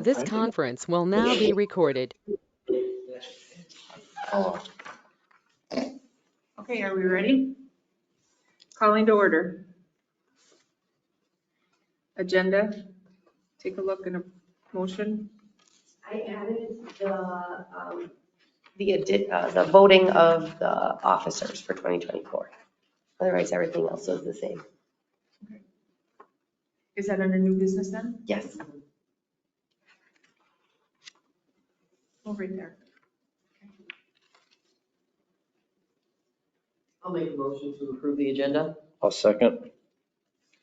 This conference will now be recorded. Oh, Okay, are we ready? Calling to order. Agenda, take a look in a motion. I added the voting of the officers for 2024. Otherwise, everything else is the same. Is that under new business then? Yes. Oh, right there. I'll make a motion to approve the agenda. I'll second.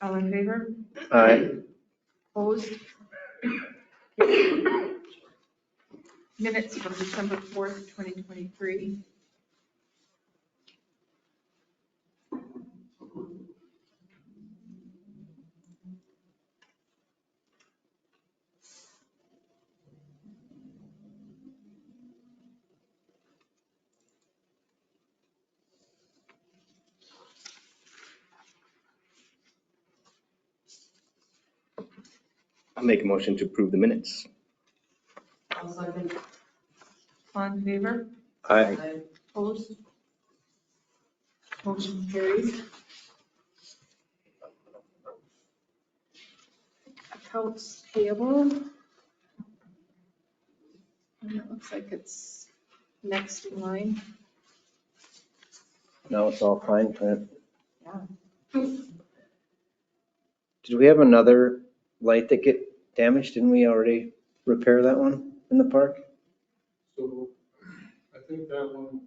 All in favor? Aye. Opposed? Minutes from December 4th, 2023. I'll make a motion to approve the minutes. I'll second. All in favor? Aye. Opposed? Motion carries. Accounts payable. And it looks like it's next in line. No, it's all fine. Did Yeah. we have another light that get damaged? Didn't we already repair that one in the park? So I think that one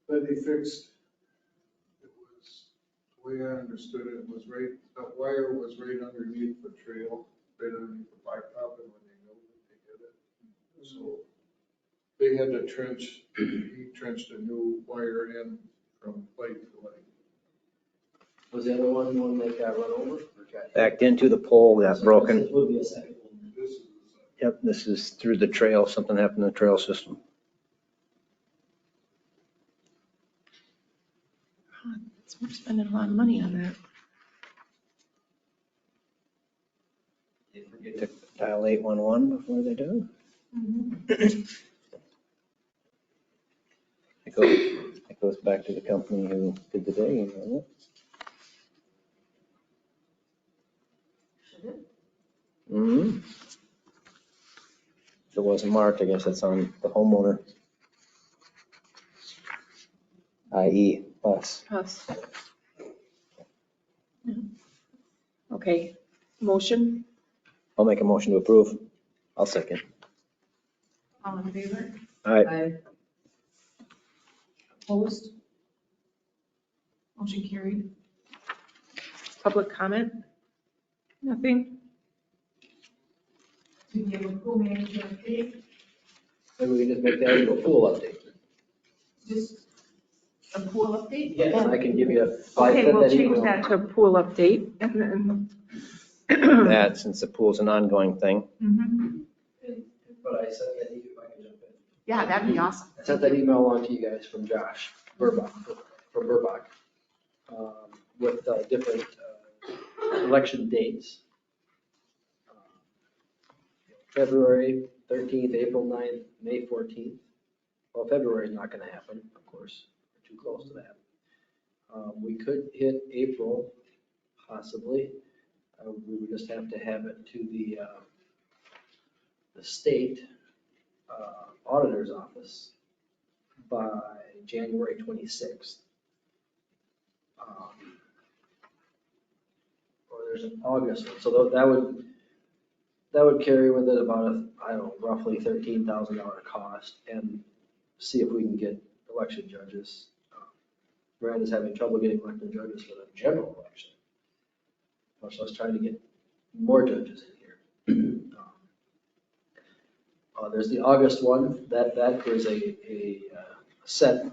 that he fixed, it was, the way I understood it, was right, that wire was right underneath the trail, right underneath the blacktop, and when they milled it, they hit it. So they had to trench, he trenched a new wire in from light to light. Was the other one that got run over? or got- Backed into the pole, got broken. This would be a second one. This is, Yep, this is through the trail. Something happened in the trail system. We're spending a lot of money on that. They forget To dial 811 before they do. It goes back to the company who did the digging, doesn't it? Mm-hmm. If it wasn't marked, I guess that's on the homeowner. I.e. us. Us. Okay, motion, I'll make a motion to approve. I'll second. all in favor? All right. Aye. Opposed? Motion carried. Public comment? Nothing? Do we have a pool manager update? Maybe we can just make that into a pool update. Just a pool update? Yes, I can give you a. Okay, we'll change that to a pool update and then. That, since the pool's an ongoing thing. Mhm. But I sent that email, if I can jump in. Yeah, that'd be awesome. I sent that email along to you guys from Josh Burbach, from Burbach, with different election dates. February 13th, April 9th, May 14th. Well, February is not going to happen, of course, we're too close to that. We could hit April, possibly. We would just have to have it to the state auditor's office by January 26th. Or there's an August one, so that would carry with it about roughly $13,000 cost, and see if we can get election judges. Miranda's having trouble getting elected judges for the general election, much less trying to get more judges in here. There's the August one, that is a set,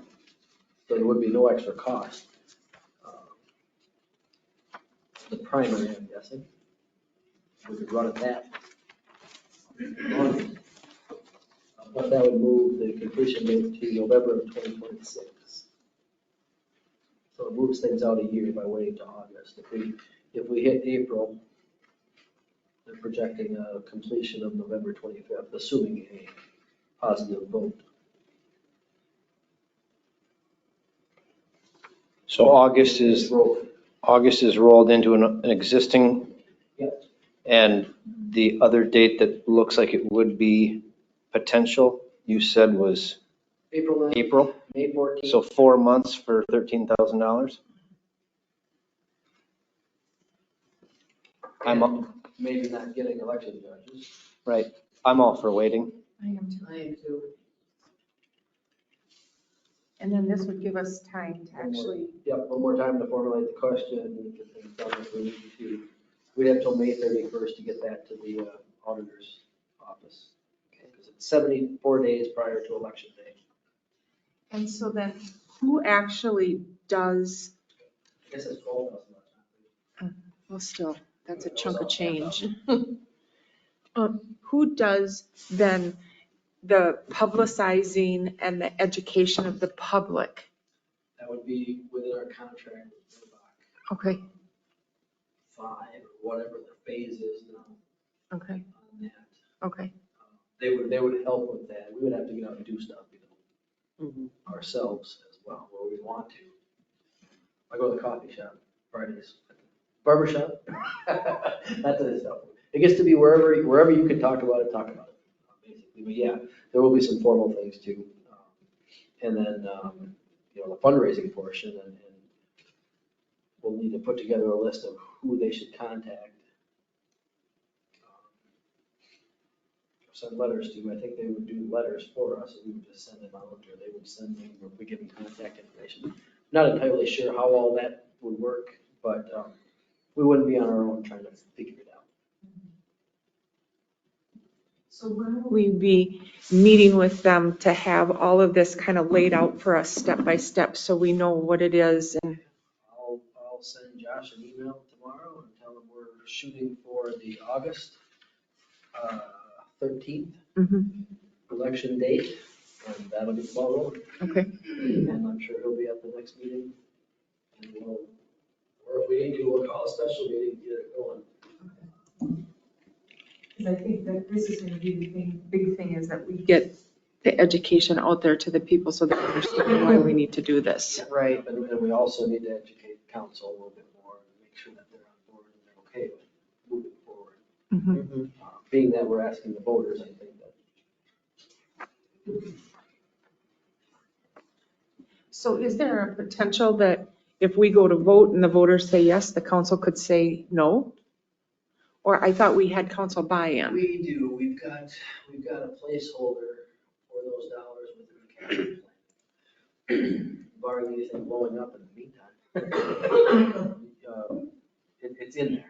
so there would be no extra cost. The primary, I'm guessing. We could run it that. But that would move the completion date to November of 2026. So it moves things out a year by waiting to August. If we hit April, they're projecting a completion of November 25th, assuming a positive vote. So August is rolled into an existing. Yep. And the other date that looks like it would be potential, you said was April 9th, April? May 14th. So 4 months for $13,000? Maybe not getting election judges. Right, I'm all for waiting. I am too. I am too. And then this would give us time to actually, Yep, one more time to formulate the question and get things done if we need to. We'd have till May 31st to get that to the auditor's office. Because it's 74 days prior to election day. and so then who actually does, I guess it's 12,000. well, still, that's a chunk of change. Who does then the publicizing and the education of the public? That would be within our contract with Burbach, Okay, 5 or whatever the phase is now okay, on that. okay. They would help with that. We would have to get out and do stuff, ourselves as well, where we want to. I go to the coffee shop Fridays, barber shop. That's the stuff. It gets to be wherever you can talk about it, basically. But yeah, there will be some formal things too. And then, the fundraising portion, and we'll need to put together a list of who they should contact. Send letters to. I think they would do letters for us, and we would just send them out, or they would send them, or we give them contact information. Not entirely sure how all that would work, but we wouldn't be on our own trying to figure it out. So when will we be meeting with them to have all of this kind of laid out for us step by step so we know what it is? And I'll send Josh an email tomorrow and tell him we're shooting for the August 13th election date, and that'll be the ball rolling. Okay, And I'm sure he'll be at the next meeting. And or if we need to, we'll call a special meeting to get it going. because I think that this is going to be the big thing is that we get the education out there to the people so they understand why we need to do this. Right. And we also need to educate council a little bit more and make sure that they're on board and they're okay with moving forward. Mhm. Being that we're asking the voters, I think that. So is there a potential that if we go to vote and the voters say yes, the council could say no? Or I thought we had council buy-in. We do, we've got a placeholder for those dollars within the capital plan. Barring anything blowing up in the meantime. It's in there,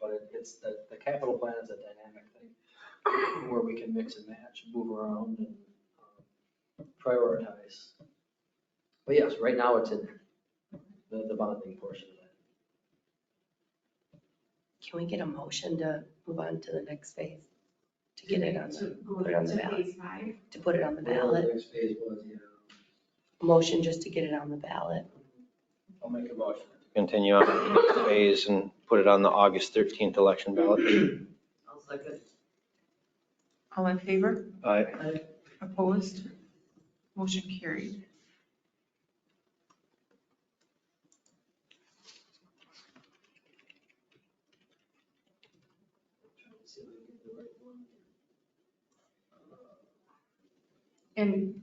but it's, the capital plan is a dynamic thing where we can mix and match, move around and prioritize. But yes, right now it's in there, the bonding portion of that. Can we get a motion to move on to the next phase? To get it on the, put it on the ballot? To put it on the Whatever ballot? the next phase was, A motion just to get it on the ballot? I'll make a motion. Continue on to the next phase and put it on the August 13th election ballot. I'll second. All in favor? Aye. Opposed? Motion carried. And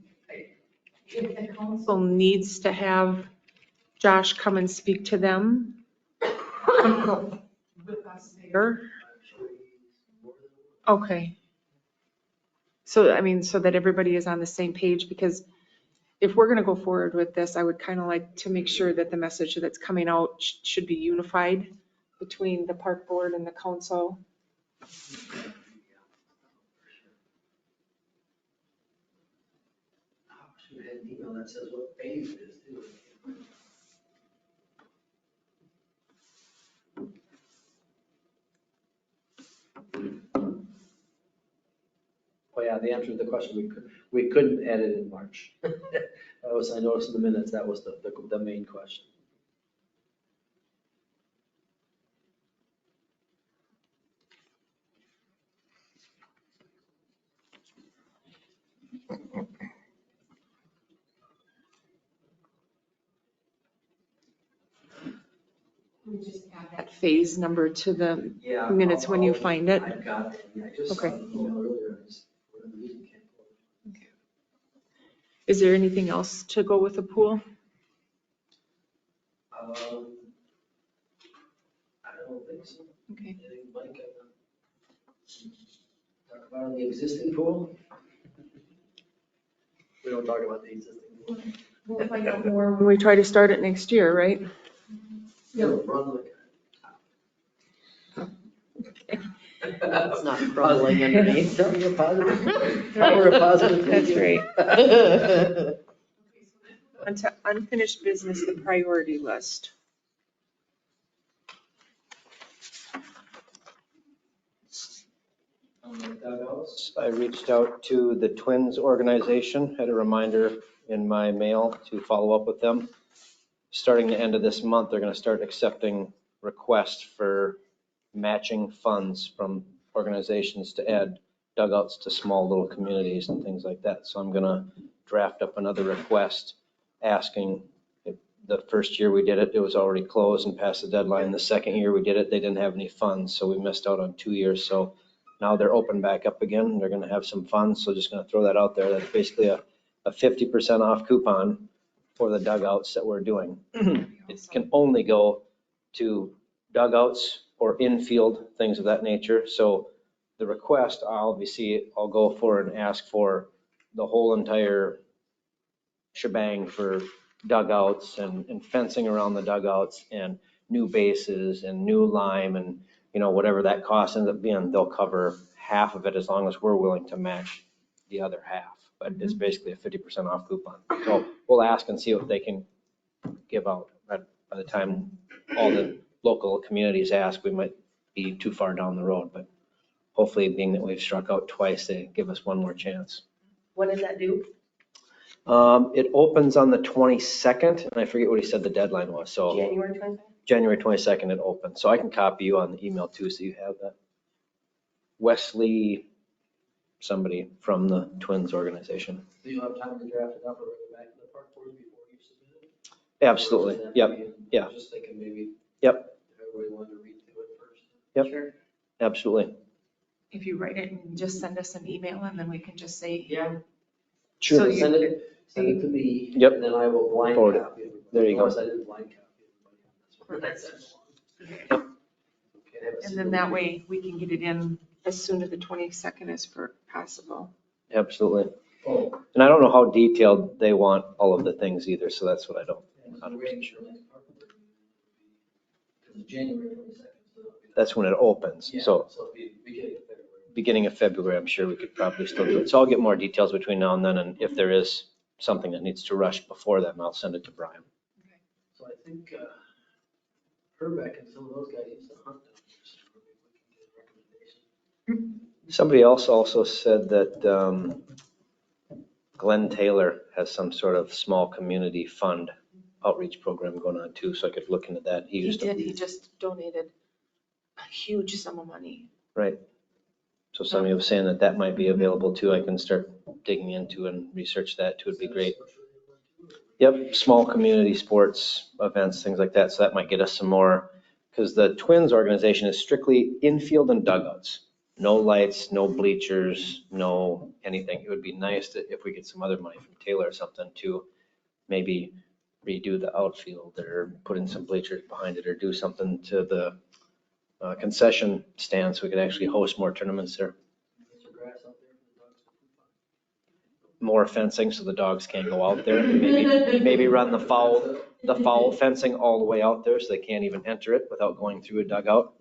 if the council needs to have Josh come and speak to them with us there. Okay. So, I mean, so that everybody is on the same page, because if we're gonna go forward with this, I would kind of like to make sure that the message that's coming out should be unified between the park board and the council. Should have an email that says what phase it is too. Oh yeah, the answer to the question, we couldn't add it in March. That was, I noticed in the minutes, that was the main question. that phase number to the Yeah. minutes when you find it. I've got it. Yeah, I just saw Okay. the email earlier. I just, for whatever reason, can't pull it. Is there anything else to go with the pool? I don't think so. Okay. Anything, Mike, talk about the existing pool? We don't talk about the existing pool. We'll find out more when we try to start it next year, right? Yeah, run like. It's not crumbling underneath. Tell me a positive. We're a positive. That's right. Onto unfinished business, the priority list. I reached out to the Twins organization, had a reminder in my mail to follow up with them. Starting the end of this month, they're going to start accepting requests for matching funds from organizations to add dugouts to small little communities and things like that. So I'm going to draft up another request asking, if the first year we did it, it was already closed and past the deadline. The second year we did it, they didn't have any funds, so we missed out on 2 years. So now they're open back up again. They're going to have some funds, so just going to throw that out there. That's basically a 50% off coupon for the dugouts that we're doing. It can only go to dugouts or infield, things of that nature. So the request, I'll go for and ask for the whole entire shebang for dugouts and fencing around the dugouts and new bases and new lime and, whatever that cost ends up being, they'll cover half of it as long as we're willing to match the other half. But it's basically a 50% off coupon. So we'll ask and see what they can give out. But by the time all the local communities ask, we might be too far down the road. But hopefully, being that we've struck out twice, they give us one more chance. When does that do? It opens on the 22nd, and I forget what he said the deadline was. So January 22nd? January 22nd it opens. So I can copy you on the email too, so you have that. Wesley, somebody from the Twins organization. Do you have time to draft it up or bring it back to the park board before you submit it? Absolutely. Or is that Yep. being- Yeah. Just thinking maybe. Yep. If everybody wanted to read through it first. Yep. Sure. Absolutely. If you write it and just send us an email and then we can just say. Yeah. So Sure. you- Send it to me. Yep. And then I will blind Forward it. copy everybody. There you go. Of course, I didn't blind copy everybody. That's what I said. Yep. Can't have a And then that way we can get it in as soon as the 22nd as possible. Absolutely. Oh. And I don't know how detailed they want all of the things either, so that's what I don't. And the range for next park board meeting would be, because January 22nd. That's when it opens. Yeah, So it'll be beginning of February. beginning of February, I'm sure we could probably still do it. So I'll get more details between now and then. And if there is something that needs to rush before then, I'll send it to Brian. So I think Herbeck and some of those guys used to hunt down there, so maybe we can get a recommendation. Somebody else also said that Glenn Taylor has some sort of small community fund outreach program going on too, so I could look into that. He did, he just donated a huge sum of money. Right. So somebody was saying that that might be available too. I can start digging into and research that too. Would be great. Yep, small community sports events, things like that. So that might get us some more, because the Twins organization is strictly infield and dugouts. No lights, no bleachers, no anything. It would be nice if we get some other money from Taylor or something to maybe redo the outfield or put in some bleachers behind it or do something to the concession stand so we could actually host more tournaments there. Is there grass out there for the dogs to poop on? More fencing so the dogs can't go out there. Maybe run the foul fencing all the way out there so they can't even enter it without going through a dugout.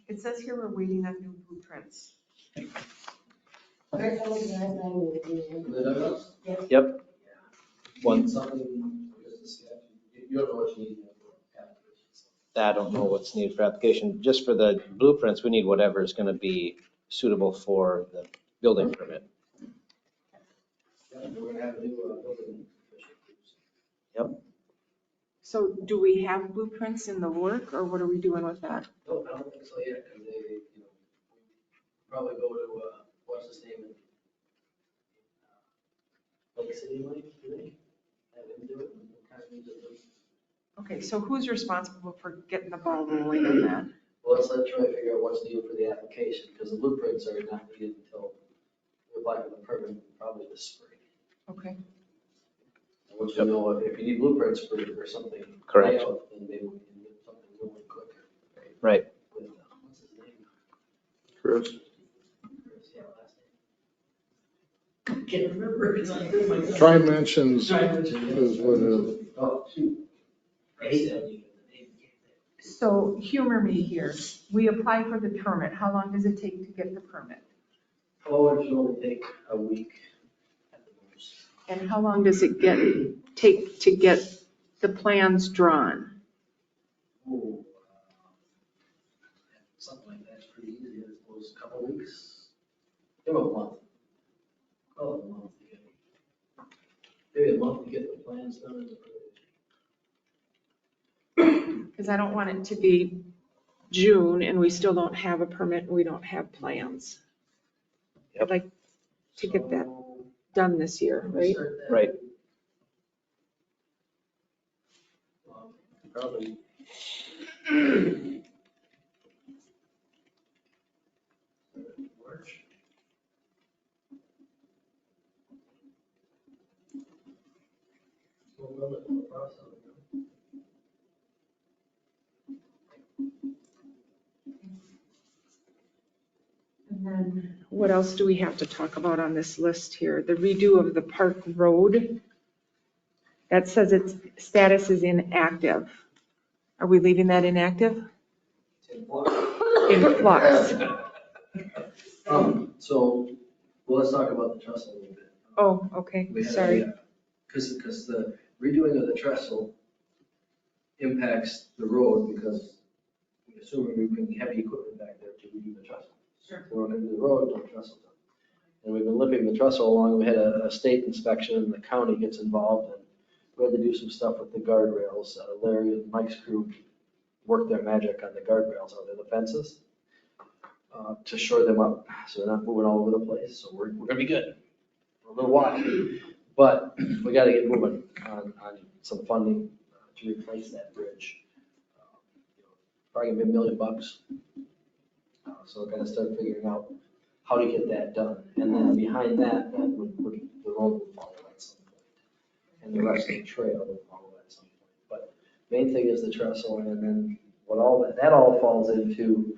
It says here we're waiting on new blueprints. Where else is that line? The dugouts? Yep. One, Need something, because the sketch, you don't know what you need for applications. I don't know what's needed for application. Just for the blueprints, we need whatever is going to be suitable for the building permit. Yeah, we're gonna have a new building official. Yep. So do we have blueprints in the work or what are we doing with that? Nope, I don't think so yet, because they, probably go to, what's his name? Lake City, Lake, do they? Have him do it? What kind of music? Okay, so who's responsible for getting the ball rolling on that? Well, let's try to figure out what's needed for the application, because the blueprints are not needed until we apply for the permit, probably this spring. Okay, And once we know if you need blueprints for something. Correct. layout, then maybe we can get something really quicker. Right. With, what's his name? Chris? Yeah, last name. Can't remember. It's like, oh my God. Tri-Mentions is what it is. Oh, shoot. so humor me here. We apply for the permit. How long does it take to get the permit? Oh, it should only take a week at the most. And how long does it take to get the plans drawn? Oh, something like that's pretty easy, I suppose, a couple weeks. Give them a month. Call it a month to get, maybe a month to get the plans done. Because I don't want it to be June and we still don't have a permit and we don't have plans. I'd like to get that done this year, right? Right. Probably. March. Well, we'll let the process go. And then what else do we have to talk about on this list here? The redo of the Park Road. That says its status is inactive. Are we leaving that inactive? In flux. So, well, let's talk about the trestle a little bit. Oh, okay, We had sorry. Because the redoing of the trestle impacts the road because we assume we can have the equipment back there to redo the trestle. Sure. So we're going to do the road, no trestle done. And we've been limping the trestle along. We had a state inspection and the county gets involved and we had to do some stuff with the guardrails. Larry and Mike's crew worked their magic on the guardrails under the fences to shore them up so they're not moving all over the place. So we're going to be good. We're a little while, but we got to get moving on some funding to replace that bridge. Probably gonna be $1 million. So we're gonna start figuring out how to get that done. And then behind that, the road will follow at some point. And the rest of the trail will follow at some point. But main thing is the trestle, and then what that all falls into,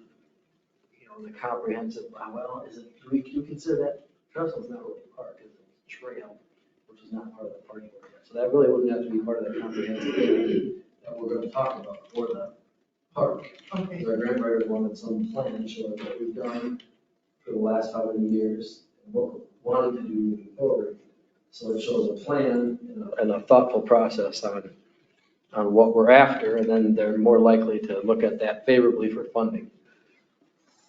the comprehensive, well, do we consider that trestle is not really a park, it's a trail, which is not part of the parking area. So that really wouldn't have to be part of the comprehensive area that we're gonna talk about for the park. Okay. Our grant writers wanted some plan showing what we've done for the last how many years, and what we wanted to do moving forward. So it shows a plan and a thoughtful process on what we're after, and then they're more likely to look at that favorably for funding.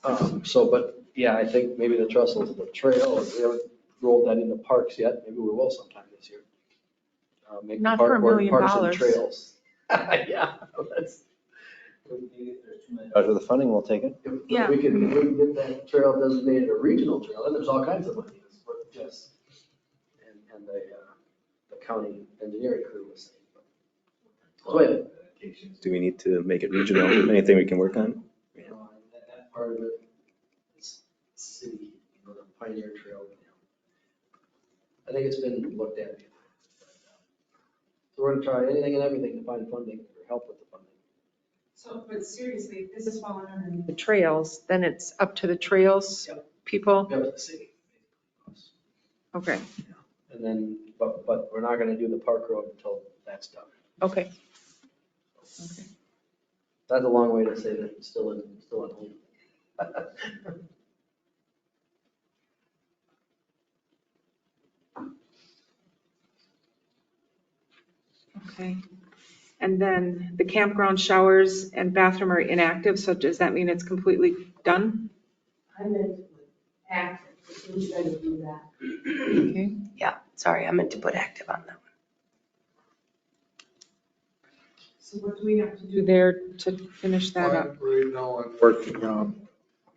But yeah, I think maybe the trestle is the trail, we haven't rolled that into parks yet, maybe we will sometime this year. Make the Not park for $1 board million. Parks and trails. Yeah, that's. Out of the funding, we'll take it. If Yeah. we can get that trail designated a regional trail, then there's all kinds of money. That's what Jess and the county engineering crew was saying. So yeah, Do we need to make it regional? Anything we can work on? that part of it is city, the Pioneer Trail. I think it's been looked at. So we're gonna try anything and everything to find funding or help with the funding. So, but seriously, if this is falling underneath the trails, then it's up to the trails people? Up to the city. Okay, And then, but we're not gonna do the park road until that's done. okay. That's a long way to say that it's still in hold. Okay. And then the campground showers and bathroom are inactive, so does that mean it's completely done? I meant active, who's going to do that? Okay. Yeah, sorry, I meant to put active on that one. So what do we have to do there to finish that up? Right now, I'm working on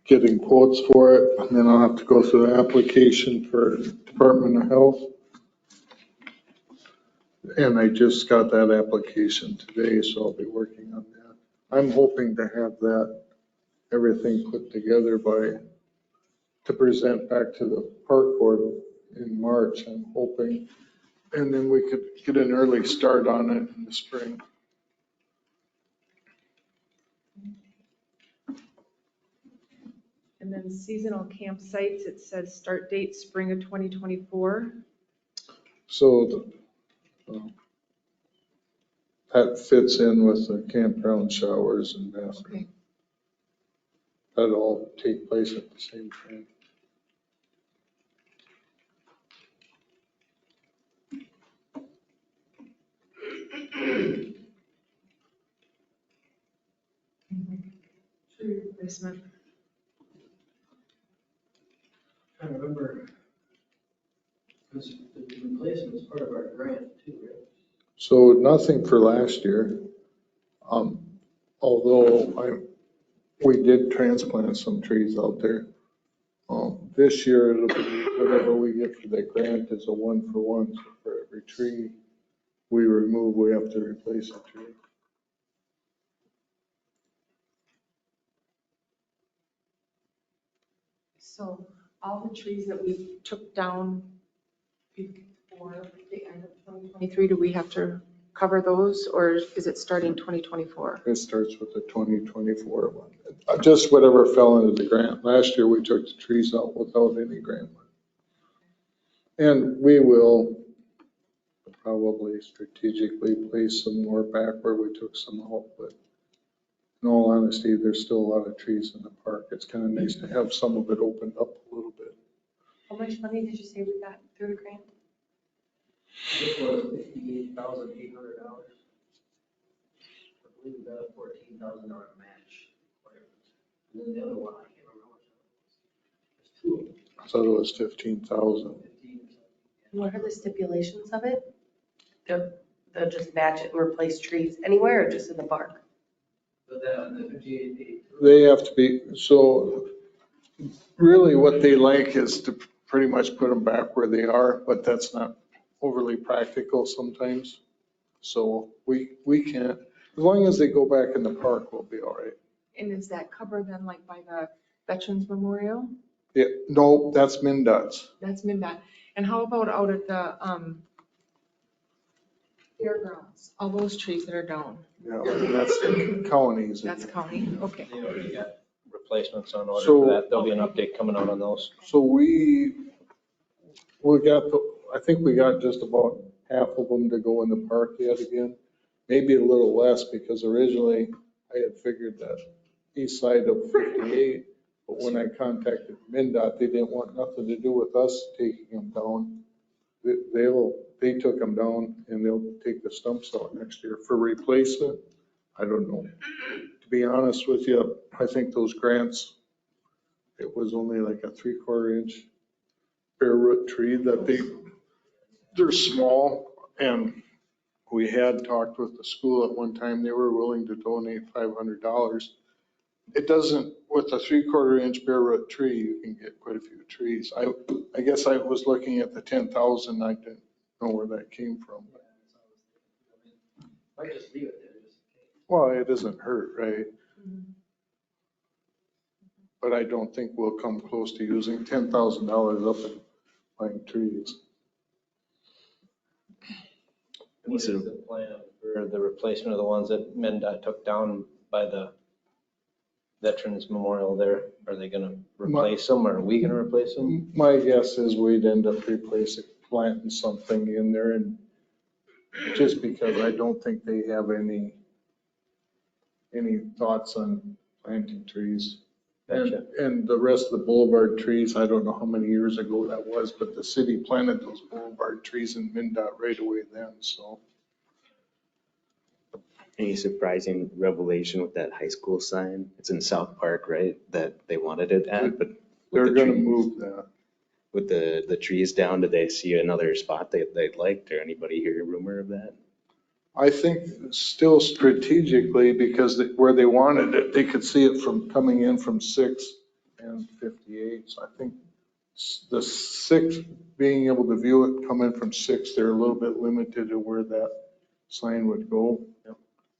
getting quotes for it, and then I'll have to go through the application for Department of Health. And I just got that application today, so I'll be working on that. I'm hoping to have that, everything put together to present back to the park board in March, I'm hoping. And then we could get an early start on it in the spring. And then seasonal campsites, it says start date spring of 2024. So that fits in with the campground showers and bathrooms. Okay. That'll all take place at the same time. Tree replacement. I remember, this, the replacement was part of our grant too, right? So nothing for last year. Although we did transplant some trees out there. This year it'll be whatever we get for the grant is a 1-for-1. So for every tree we remove, we have to replace a tree. So all the trees that we took down before the end of 2023, do we have to cover those, or is it starting 2024? It starts with the 2024 one. Just whatever fell into the grant. Last year we took the trees out without any grant money. And we will probably strategically place some more back where we took some out, but in all honesty, there's still a lot of trees in the park. It's kind of nice to have some of it opened up a little bit. How much money did you say we got through the grant? This was $58,800. I believe we got a $14,000 match. And then the other one, I can't remember which one it was. There's two of them. I thought it was 15,000. 15 or something. What are the stipulations of it? They'll just match it and replace trees anywhere or just in the park? But the 58, They have to be, so really what they like is to pretty much put them back where they are, but that's not overly practical sometimes. So we can't, as long as they go back in the park, we'll be all right. And is that covered then like by the Veterans Memorial? Yeah, no, that's MnDOT's. That's MnDOT. And how about out at the fairgrounds, all those trees that are down? Yeah, that's the counties. That's county, okay. They already got replacements on order So- for that. There'll be an update coming out on those. So I think we got just about half of them to go in the park yet again. Maybe a little less because originally I had figured that east side of 58. But when I contacted MnDOT, they didn't want nothing to do with us taking them down. They took them down and they'll take the stumps out next year for replacement. I don't know. To be honest with you, I think those grants, it was only like a 3/4 inch bare root tree that they're small. And we had talked with the school at one time, they were willing to donate $500. It doesn't, with a 3/4 inch bare root tree, you can get quite a few trees. I guess I was looking at the 10,000, I didn't know where that came from. might just leave it there just in case. Well, it doesn't hurt, right? But I don't think we'll come close to using $10,000 up in buying trees. What is the plan for the replacement of the ones that MnDOT took down by the Veterans Memorial there? Are they gonna replace them or are we gonna replace them? My guess is we'd end up replacing, planting something in there, and just because I don't think they have any thoughts on planting trees. Gotcha. And the rest of the boulevard trees, I don't know how many years ago that was, but the city planted those boulevard trees in MnDOT right away then, so. Any surprising revelation with that high school sign? It's in South Park, right? That they wanted it at, but They're with the gonna trees- move that. with the trees down, did they see another spot they'd liked, or anybody hear a rumor of that? I think still strategically, because where they wanted it, they could see it from coming in from 6 and 58. So I think the 6, being able to view it coming from 6, they're a little bit limited to where that sign would go.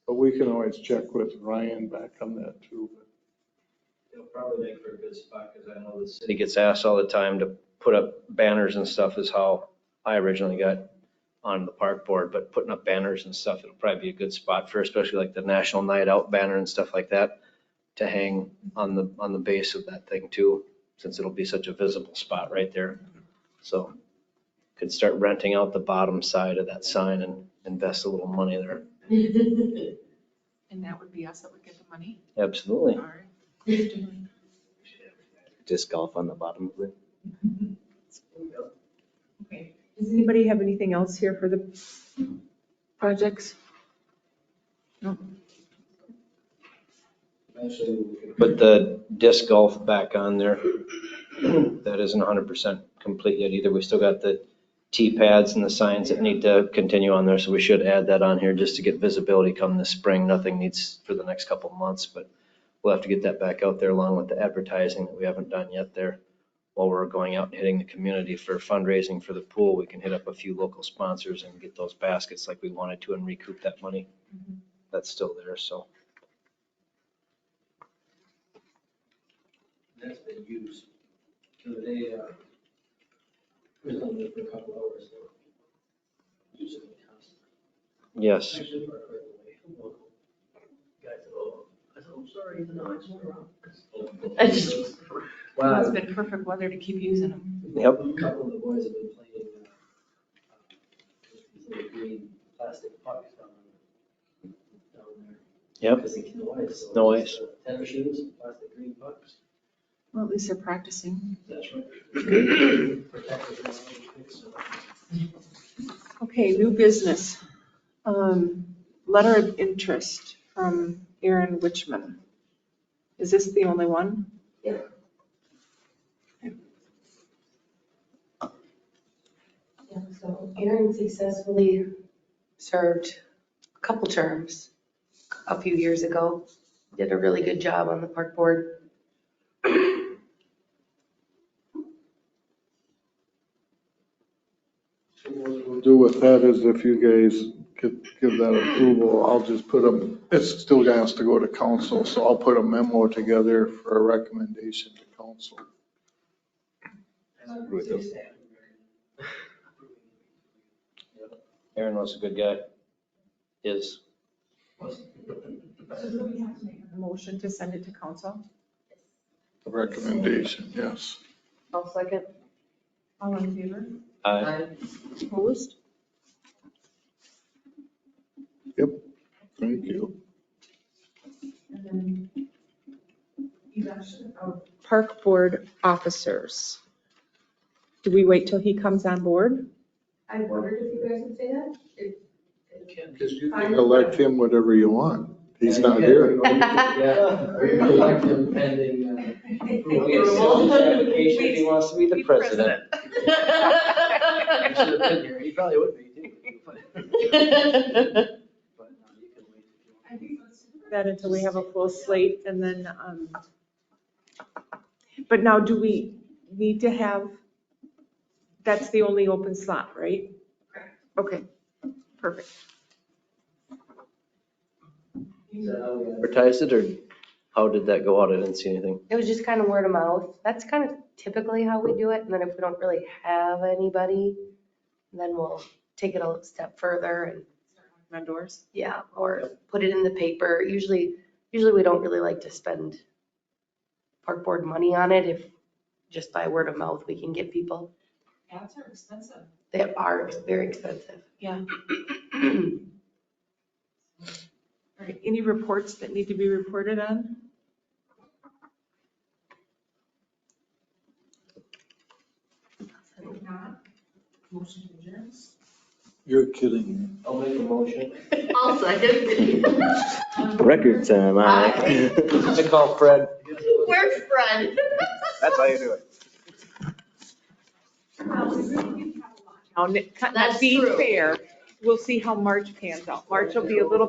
But we can always check with Ryan back on that too. It'll probably make for a good spot, because I know the city gets asked all the time to put up banners and stuff is how I originally got on the park board, but putting up banners and stuff, it'll probably be a good spot for, especially like the National Night Out banner and stuff like that, to hang on the base of that thing too, since it'll be such a visible spot right there. So could start renting out the bottom side of that sign and invest a little money there. And that would be us that would get the money? Absolutely. All right. Disc golf on the bottom of it. Okay. Does anybody have anything else here for the projects? No. Put the disc golf back on there. That isn't 100% complete yet either. We still got the T pads and the signs that need to continue on there, so we should add that on here just to get visibility come this spring. Nothing needs for the next couple of months, but we'll have to get that back out there along with the advertising that we haven't done yet there. While we're going out and hitting the community for fundraising for the pool, we can hit up a few local sponsors and get those baskets like we wanted to and recoup that money. That's still there, so. That's been used. The other day, we was on there for a couple hours. Using it constantly. Yes. Actually, parked right away. Guy said, oh, I said, I'm sorry, no, it's not wrong. I just- It's Wow. been perfect weather to keep using them. Yep. A couple of the boys have been playing these little green plastic pucks down there. Yep. Because there's no ice. So No it's ice. just, tennis shoes, plastic green pucks. Well, at least they're practicing. That's right. Protected from all the things. Okay, new business. Letter of interest from Aaron Wichman. Is this the only one? Yeah. Yeah, so Aaron successfully served a couple terms a few years ago. Did a really good job on the park board. So what we'll do with that is if you guys could give that approval, I'll just put them, it still has to go to council, so I'll put a memo together for a recommendation to council. Aaron was a good guy. Is. So do we have to make a motion to send it to council? A recommendation, yes. I'll second. All in favor? Opposed? Yep, thank you. And then election of park board officers. Do we wait till he comes on board? I wondered if you guys would say that. Because you can elect him whatever you want. He's not here. Yeah, or you can elect him pending approval. Application if he wants to be the president. I should have been here. He probably would be too. But no, you can wait if you want. That until we have a full slate and then, but now do we need to have, that's the only open slot, right? Okay, perfect. Is that how we Advertised it, or how did that go out? I didn't see anything. It was just kind of word of mouth. That's kind of typically how we do it. And then if we don't really have anybody, then we'll take it a step further and, Vendors. yeah, or put it in the paper. Usually we don't really like to spend park board money on it if just by word of mouth we can get people. Ads are expensive. They are very expensive. Yeah. All right, any reports that need to be reported on? If not, motion to adjourn. You're kidding me. I'll make a motion. I'll second. Record time, all right. I call Fred. Where's Fred? That's how you do it. Now, That's not being true. fair, we'll see how March pans out. March will be a little bit